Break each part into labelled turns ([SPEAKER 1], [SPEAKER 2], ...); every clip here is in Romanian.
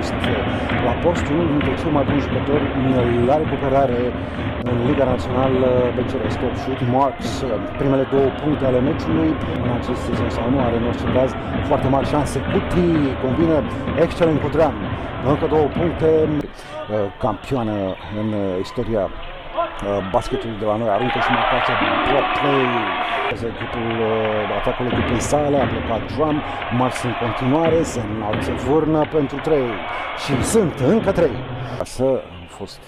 [SPEAKER 1] fost la postul unul dintre cei mai buni jucători la recuperare în Liga Națională BCR Stop Shoot. Marks, primele 2 puncte ale meciului în acest sezon sau nu, are în orice caz foarte mari șanse. Cuti combină excelent cu Dram, încă 2 puncte, campioană în istoria basketului de la noi, aruncă și marcația block play. Atacul echipei sale, a blocat Drum, Marks în continuare, se înalță Vârnă pentru 3 și sunt încă 3. Asta a fost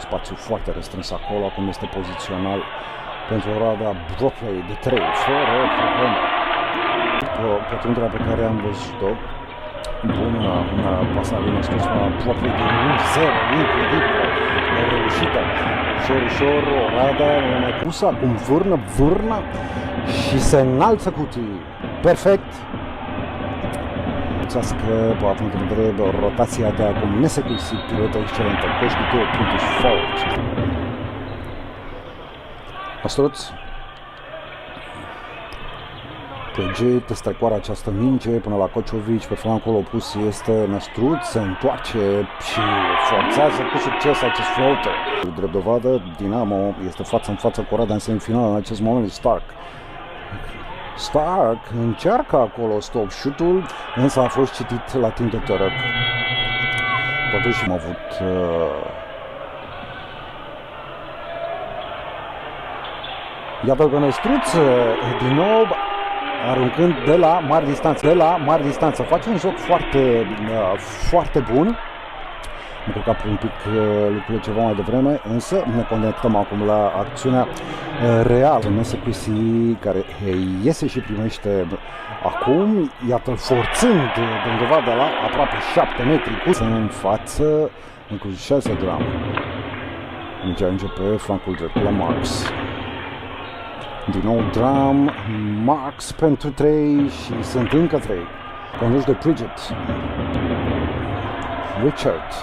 [SPEAKER 1] spațiu foarte restrâns acolo, acum este pozițional pentru Oradea, block play de 3, fără probleme. Pătrunderea pe care am văzut-o, bună pasare născut la block play de 1-0, incredibilă, reușită. Ușor, Oradea mai pusă, acum Vârnă și se înalță Cutii. Perfect! Mulțească, având în vedere rotația de acum nesecuisit, pilotă excelentă, coș cu 2 puncte și fault. Năstruț. PG strecoară această minge până la Cociovici, pe flancul opus este Năstruț, se întoarce și forțează cu succes acest floater. Drept dovadă, Dinamo este față în față cu Oradea în semifinală în acest moment. Stark încearcă acolo stop shoot-ul, însă a fost citit la timp de tărăc. Totuși am avut iată că Năstruț din nou aruncând de la mari distanță, face un joc foarte bun. Am călcat un pic lucrurile ceva mai devreme, însă ne conectăm acum la acțiunea reală. Nesecuisi care iese și primește acum, iată-l forțând de undeva de la aproape 7 metri în față, încrucișează Dram. Mingea ajunge pe flancul drept la Marks. Din nou Dram, Marks pentru 3 și sunt încă 3. Conduși de Bridget. Richard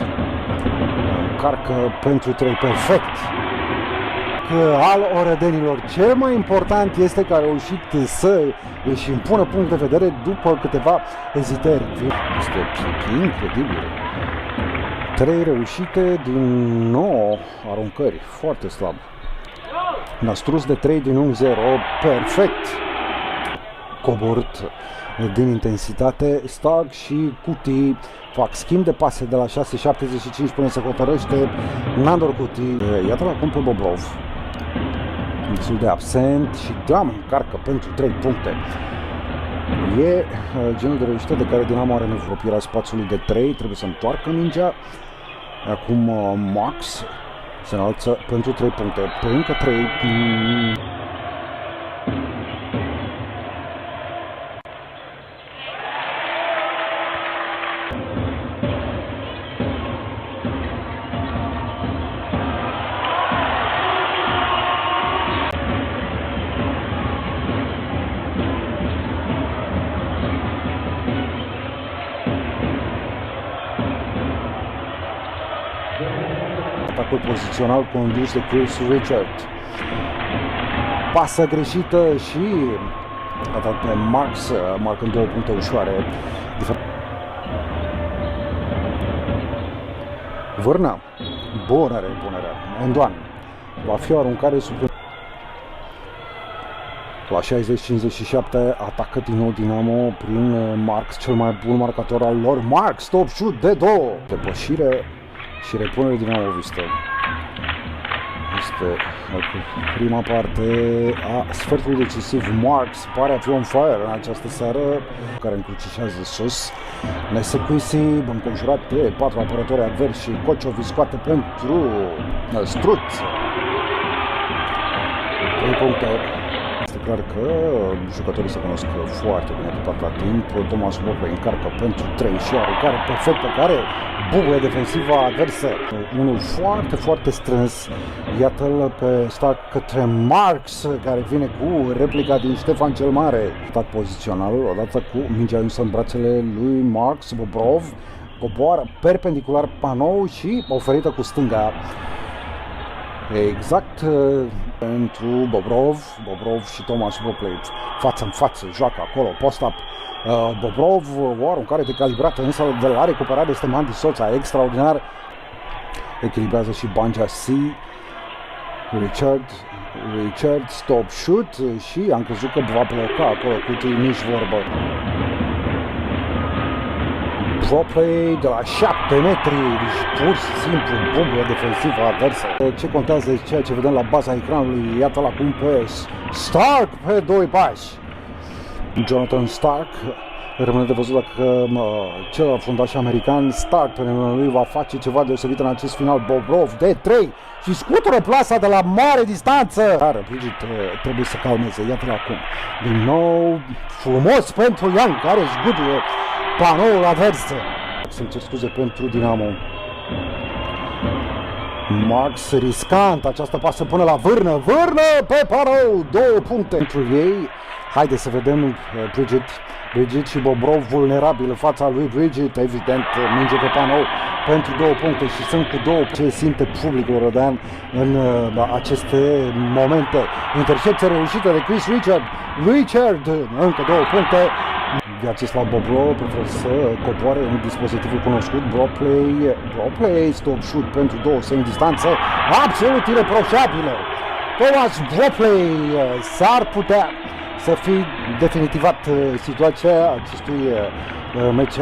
[SPEAKER 1] încarcă pentru 3, perfect. Al orădenilor, cel mai important este că a reușit să își impună punct de vedere după câteva ezitări. Este incredibil. 3 reușite din 9 aruncări, foarte slab. Năstruț de 3 din 1-0, perfect. Coborât din intensitate, Stark și Cutii fac schimb de pase de la 6.75 până se hotărăște Nandor Cutii. Iată-l acum pe Bobrov, destul de absent, și Dram încarcă pentru 3 puncte. E genul de reușită de care Dinamo are nevoie. Apropierea spațiului de 3, trebuie să întoarcă mingea. Acum Max se înalță pentru 3 puncte, pe încă 3. Atacul pozițional condus de Chris Richard. Pasă greșită și atac pe Marks, marcând 2 puncte ușoare. Vârna, bună repunere. Endoan, va fi o aruncare suplimentară. La 60-57 atacă din nou Dinamo prin Marks, cel mai bun marcator al lor. Marks, stop shoot de 2. Depășire și repunere dinamovistă. Este prima parte a sfertului decisiv. Marks pare a fi on fire în această seară, care încrucișează sus. Nesecuisi, înconjurat de 4 apărători adversi și Cociovici scoate pentru Năstruț. 3 puncte. Este clar că jucătorii se cunosc foarte bine tot la timp. Thomas Lopez încarcă pentru 3 și aruncare perfectă care bubuie defensiva adversă. Unul foarte strâns. Iată-l pe Stark către Marks, care vine cu replica din Ștefan cel Mare. Stat pozițional, odată cu mingea ajunsă în brațele lui Marks. Bobrov coboară perpendicular panou și oferită cu stânga. Exact pentru Bobrov și Thomas Bropley față în față, joacă acolo, post-up. Bobrov, o aruncare decalibrată, însă de la recuperare este Mandy Soța, extraordinar. Echilibrează și Banja C. Richard, stop shoot și am crezut că va bloca acolo cu nici vorbă. Bropley de la 7 metri, deci pur și simplu bublă defensivă adversă. Ce contează este ceea ce vedem la baza ecranului, iată-l acum pe Stark pe 2 pași. Jonathan Stark, rămâne de văzut dacă celălalt fundaș american, Stark, pe numele lui, va face ceva deosebit în acest final. Bobrov de 3 și scutură plasa de la mare distanță. Dar Bridget trebuie să calmeze, iată-l acum. Din nou, frumos pentru Young, care zguduie panoul advers. Să-mi cer scuze pentru Dinamo. Max riscant, această pasă până la vârnă pe panou, 2 puncte pentru ei. Haideți să vedem Bridget și Bobrov vulnerabil în fața lui Bridget, evident minge pe panou pentru 2 puncte și sunt cu 2. Ce simte publicul rădean în aceste momente. Intercepție reușită de Chris Richard, încă 2 puncte. Vyacheslav Bobrov preferă să coboare în dispozitivul cunoscut. Bropley, stop shoot pentru 2 în distanță, absolut ireproșabilă. Thomas Bropley, s-ar putea să fi definitivat situația acestui meci.